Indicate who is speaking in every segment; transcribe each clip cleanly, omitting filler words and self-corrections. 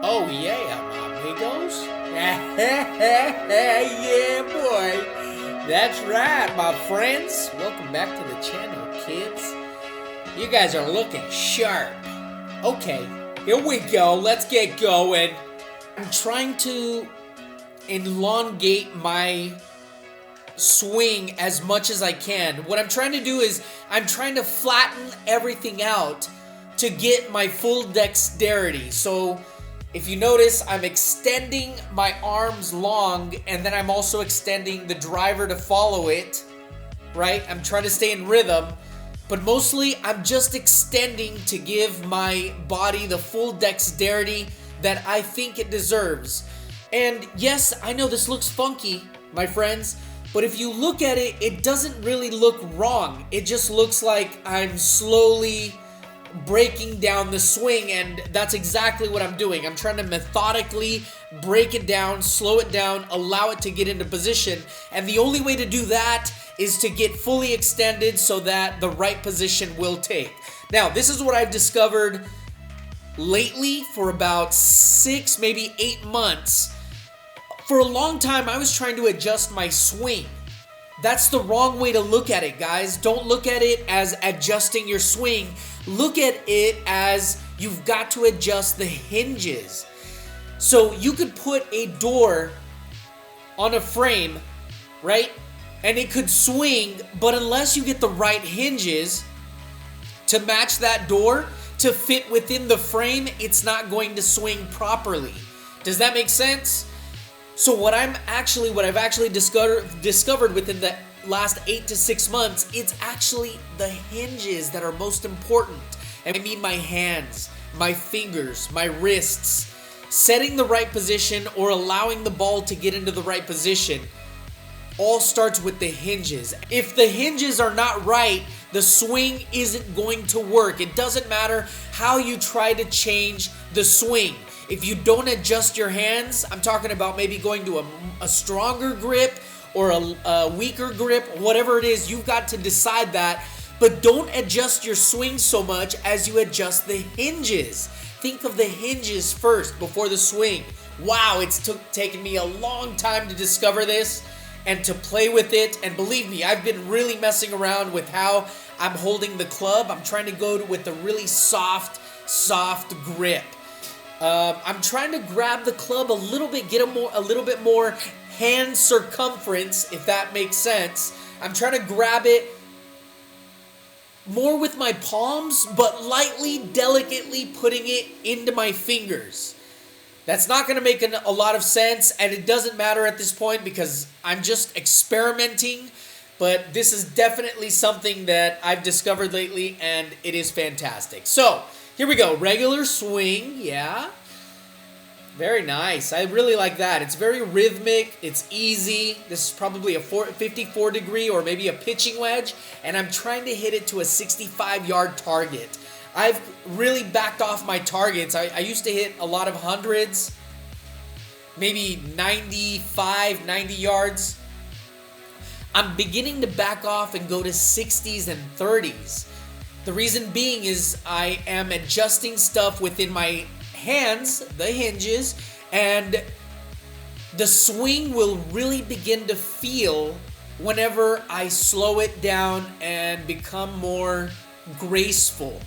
Speaker 1: Oh yeah, amigos. Yeah, boy. That's right, my friends. Welcome back to the channel, kids. You guys are looking sharp. Okay, here we go. Let's get going. I'm trying to elongate my swing as much as I can. What I'm trying to do is I'm trying to flatten everything out to get my full dexterity. So if you notice, I'm extending my arms long, and then I'm also extending the driver to follow it, right? I'm trying to stay in rhythm, but mostly I'm just extending to give my body the full dexterity that I think it deserves. And yes, I know this looks funky, my friends, but if you look at it, it doesn't really look wrong. It just looks like I'm slowly breaking down the swing, and that's exactly what I'm doing. I'm trying to methodically break it down, slow it down, allow it to get into position, and the only way to do that is to get fully extended so that the right position will take. Now, this is what I've discovered lately for about 6, maybe 8 months. For a long time, I was trying to adjust my swing. That's the wrong way to look at it, guys. Don't look at it as adjusting your swing. Look at it as you've got to adjust the hinges. So you could put a door on a frame, right? And it could swing, but unless you get the right hinges to match that door to fit within the frame, it's not going to swing properly. Does that make sense? So what I've actually discovered within the last 8 to 6 months, it's actually the hinges that are most important. And I mean my hands, my fingers, my wrists. Setting the right position or allowing the ball to get into the right position all starts with the hinges. If the hinges are not right, the swing isn't going to work. It doesn't matter how you try to change the swing. If you don't adjust your hands, I'm talking about maybe going to a stronger grip or a weaker grip, whatever it is, you've got to decide that. But don't adjust your swing so much as you adjust the hinges. Think of the hinges first before the swing. Wow, it's taken me a long time to discover this and to play with it. And believe me, I've been really messing around with how I'm holding the club. I'm trying to go with a really soft grip. I'm trying to grab the club a little bit, get a little bit more hand circumference, if that makes sense. I'm trying to grab it more with my palms, but lightly, delicately putting it into my fingers. That's not going to make a lot of sense, and it doesn't matter at this point because I'm just experimenting, but this is definitely something that I've discovered lately, and it is fantastic. So, here we go. Regular swing, yeah. Very nice. I really like that. It's very rhythmic. It's easy. This is probably a 54 degree or maybe a pitching wedge, and I'm trying to hit it to a 65-yard target. I've really backed off my targets. I used to hit a lot of hundreds, maybe 95, 90 yards. I'm beginning to back off and go to 60s and 30s. The reason being is I am adjusting stuff within my hands, the hinges, and the swing will really begin to feel whenever I slow it down and become more graceful.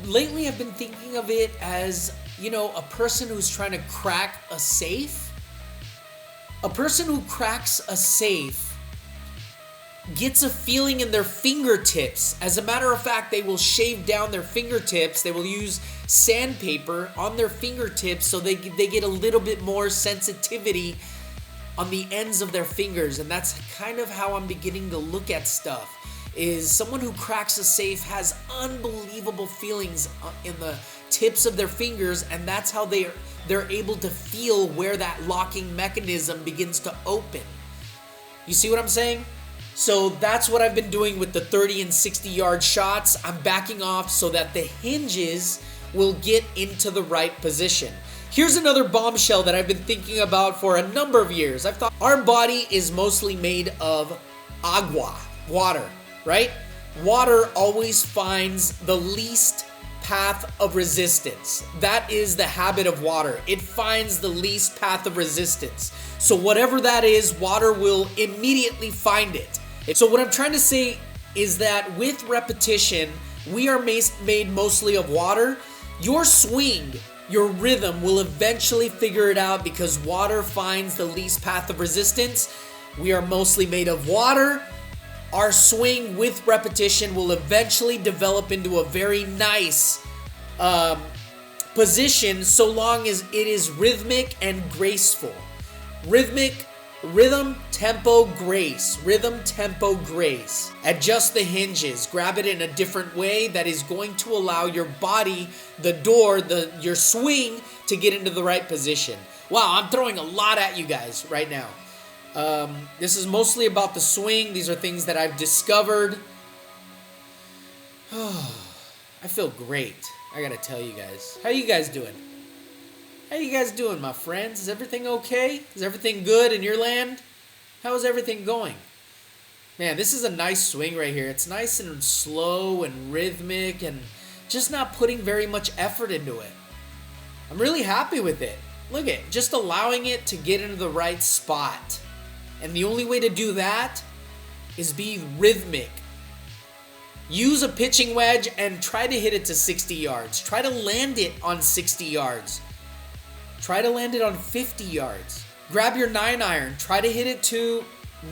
Speaker 1: Lately I've been thinking of it as, a person who's trying to crack a safe. A person who cracks a safe gets a feeling in their fingertips. As a matter of fact, they will shave down their fingertips. They will use sandpaper on their fingertips so they get a little bit more sensitivity on the ends of their fingers. And that's kind of how I'm beginning to look at stuff. Is someone who cracks a safe has unbelievable feelings in the tips of their fingers, and that's how they're able to feel where that locking mechanism begins to open. You see what I'm saying? So that's what I've been doing with the 30 and 60-yard shots. I'm backing off so that the hinges will get into the right position. Here's another bombshell that I've been thinking about for a number of years. I've thought our body is mostly made of agua, water, right? Water always finds the least path of resistance. That is the habit of water. It finds the least path of resistance. So whatever that is, water will immediately find it. So what I'm trying to say is that with repetition, we are made mostly of water. Your swing, your rhythm will eventually figure it out because water finds the least path of resistance. We are mostly made of water. Our swing with repetition will eventually develop into a very nice position so long as it is rhythmic and graceful. Rhythm, tempo, grace. Rhythm, tempo, grace. Adjust the hinges. Grab it in a different way that is going to allow your body, the door, your swing to get into the right position. Wow, I'm throwing a lot at you guys right now. This is mostly about the swing. These are things that I've discovered. I feel great. I gotta tell you guys. How you guys doing? How you guys doing, my friends? Is everything okay? Is everything good in your land? How is everything going? Man, this is a nice swing right here. It's nice and slow and rhythmic and just not putting very much effort into it. I'm really happy with it. Look at just allowing it to get into the right spot. And the only way to do that is be rhythmic. Use a pitching wedge and try to hit it to 60 yards. Try to land it on 60 yards. Try to land it on 50 yards. Grab your 9-iron. Try to hit it to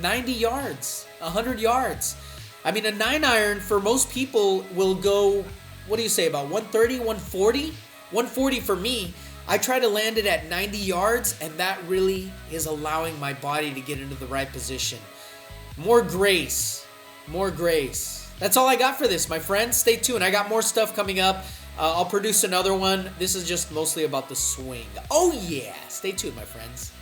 Speaker 1: 90 yards, 100 yards. I mean, a 9-iron for most people will go, what do you say, about 130, 140? 140 for me. I try to land it at 90 yards, and that really is allowing my body to get into the right position. More grace. More grace. That's all I got for this, my friends. Stay tuned. I got more stuff coming up. I'll produce another one. This is just mostly about the swing. Oh, yeah. Stay tuned, my friends.